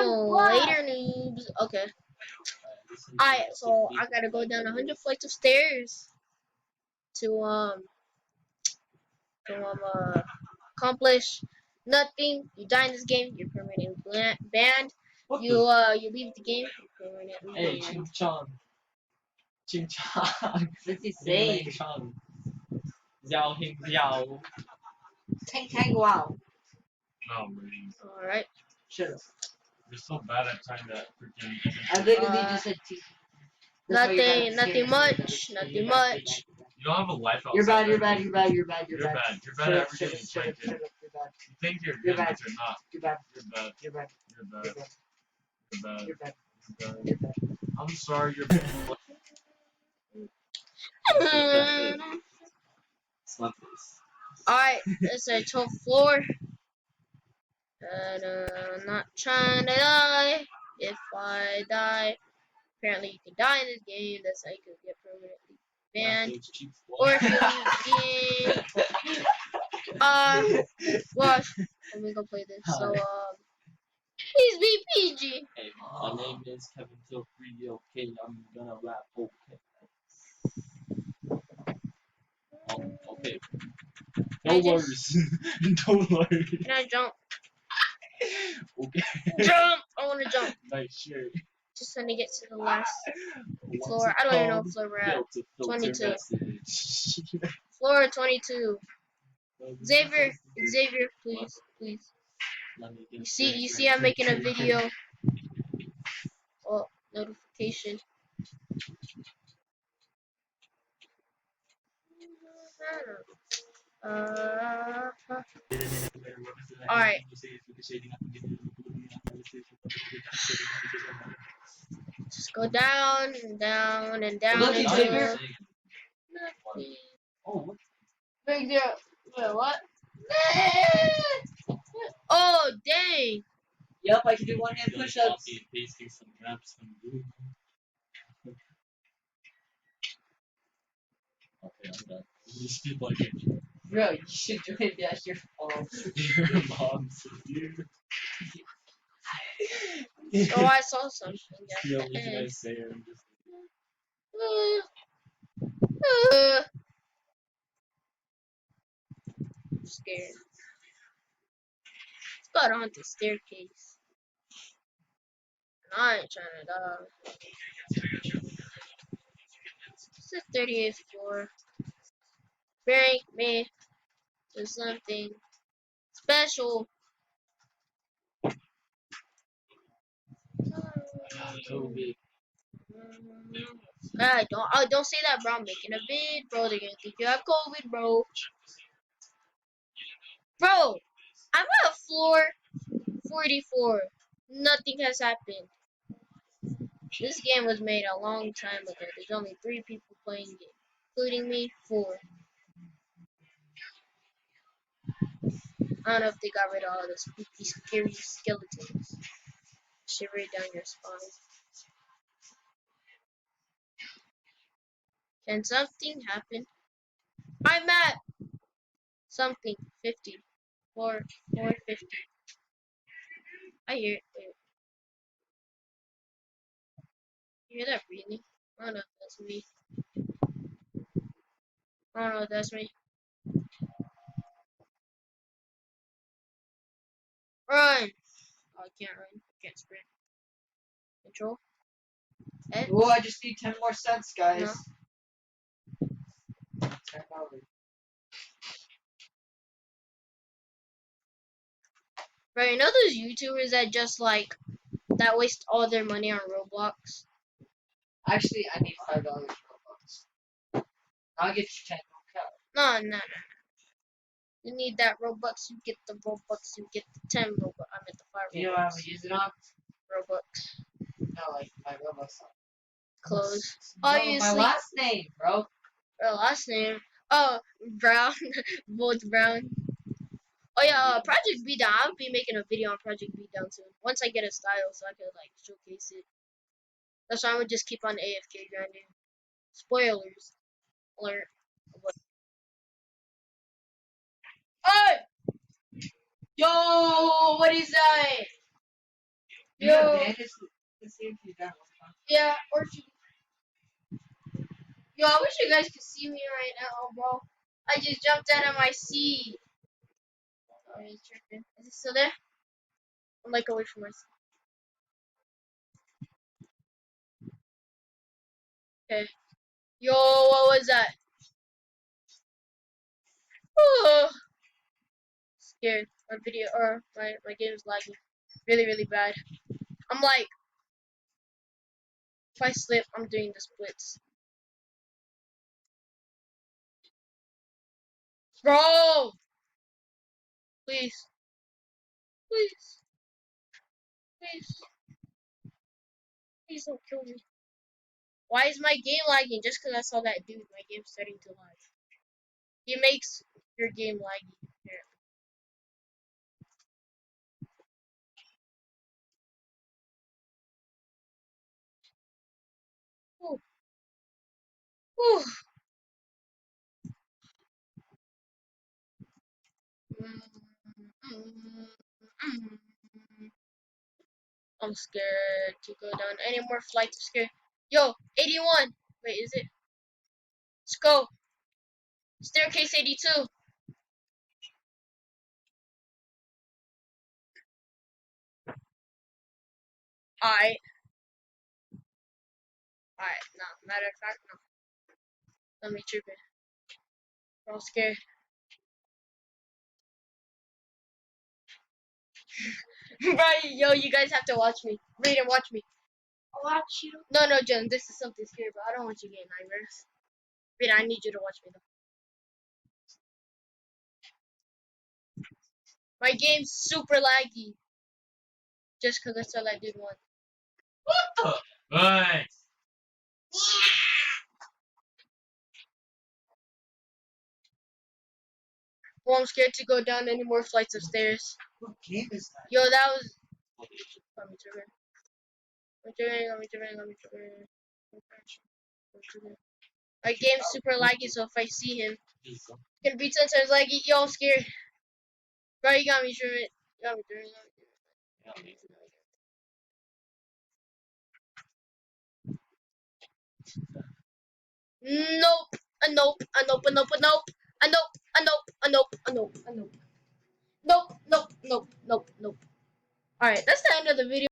Later, noobs. Okay. Alright, so I gotta go down 100 flights of stairs to accomplish nothing. You die in this game, you're permanently banned. You leave the game, you're permanently Hey, banned. Ching Chong. Ching Chong. What's he saying? Ching Chong. Xiao Hing Xiao. Tang Tang Wow. No, man. Alright. Shut up. You're so bad at trying to freaking. I literally just said T. Nothing much. Nothing much. You don't have a life outside. You're bad, you're that bad, game. you're bad, you're bad, You're bad. You're bad at everything you try to do. You're bad. You think you're You're good, bad. but you're not. You're bad. You're bad. You're bad. You're bad. You're bad. You're bad. You're bad. You're bad. You're bad. I'm sorry, you're Slap this. Alright, it's a 12th floor. And I'm not trying to die. If I die, apparently you can die in this game. That's how you can get permanently banned. Or if you leave the game, watch. Let me go play this. So, please be PG. Hey, my name is Kevin Till 3. Okay, I'm gonna rap. Okay. Oh, okay. No I just- worries. Don't worry. Can I jump? Okay. Jump! I want to jump. Nice shirt. Just trying to get to the last floor. I don't even know what floor we're at. Filter 22. message. Floor 22. Xavier, please. Let me get You see, I'm making a video. Oh, notification. Alright. Just go down and down and down. Look, until Xavier. nothing. Oh, what? Big deal. Wait, what? Oh, dang. Yup, I can do one-hand push-ups. Copy and pasting some raps from Google. Okay, I'm done. These people are getting Bro, you should do it at your phone. your mom's dude. Oh, I saw something. You know, what can I say? I'm just I'm scared. Let's go on the staircase. I ain't trying to die. It's the 38th floor. Bring me to something special. Toby. Don't say that, bro. I'm making a vid, bro. They're gonna think you have COVID, bro. Bro, I'm at floor 44. Nothing has happened. This game was made a long time ago. There's only 3 people playing it, including me, 4. I don't know if they got rid of all the spooky, scary skeletons. Shiver down your spine. Can something happen? I'm at something 50. 450. I hear it. Wait. You hear that breathing? I don't know if that's me. I don't know if that's me. Run! Oh, I can't run. I can't sprint. Control. X. Oh, I just need 10 more cents, guys. No. $10. Bro, you know those YouTubers that just like that waste all their money on Roblox? Actually, I need $5 Robux. I'll get you 10. No. You need that Robux, you get the Robux, you get the 10 Robux. I meant the 5 You know what I'm Robux. gonna use it on? Robux. No, like my Robux. Clothes. No, my Obviously. last name, bro. Her last name. Oh, Brown. Both Brown. Oh yeah, Project B Down. I'll be making a video on Project B Down soon. Once I get a style so I can like showcase it. That's why I'm gonna just keep on AFK grinding. Spoilers. Alert. Hey! Yo, what is that? You know, Yo, Dan is the same if you done one. yeah, or she. Yo, I wish you guys could see me right now, bro. I just jumped out of my seat. Oh, he's tripping. Is he still there? I'm like away from my seat. Okay. Yo, what was that? Oh, scared. My video or my game's lagging really, really bad. I'm like, if I slip, I'm doing the splits. Bro! Please. Please. Please. Please don't kill me. Why is my game lagging? Just because I saw that dude, my game's starting to lag. He makes your game laggy. Here. Ooh. Ooh. I'm scared to go down any more flights. I'm scared. Yo, 81. Wait, is it? Let's go. Staircase 82. Alright. Alright. No, matter of fact, no. Let me trip it. I'm scared. Right, yo, you guys have to watch me. Read and watch me. I'll watch you. No, Jen, this is something scary, but I don't want you getting nightmares. Read, I need you to watch me though. My game's super laggy. Just because I saw that dude once. What the? Hey. Well, I'm scared to go down any more flights of stairs. What game is that? Yo, that was. Let me turn it. Let me turn it. My game's super laggy, so if I see him, it's gonna be 10 times laggy. Yo, I'm scared. Bro, you got me tripping. You got me tripping. Nope. A nope. A nope. A nope. A nope. A nope. A nope. A nope. A nope. A nope. Nope. Nope. Nope. Nope. Nope. Alright, that's the end of the video.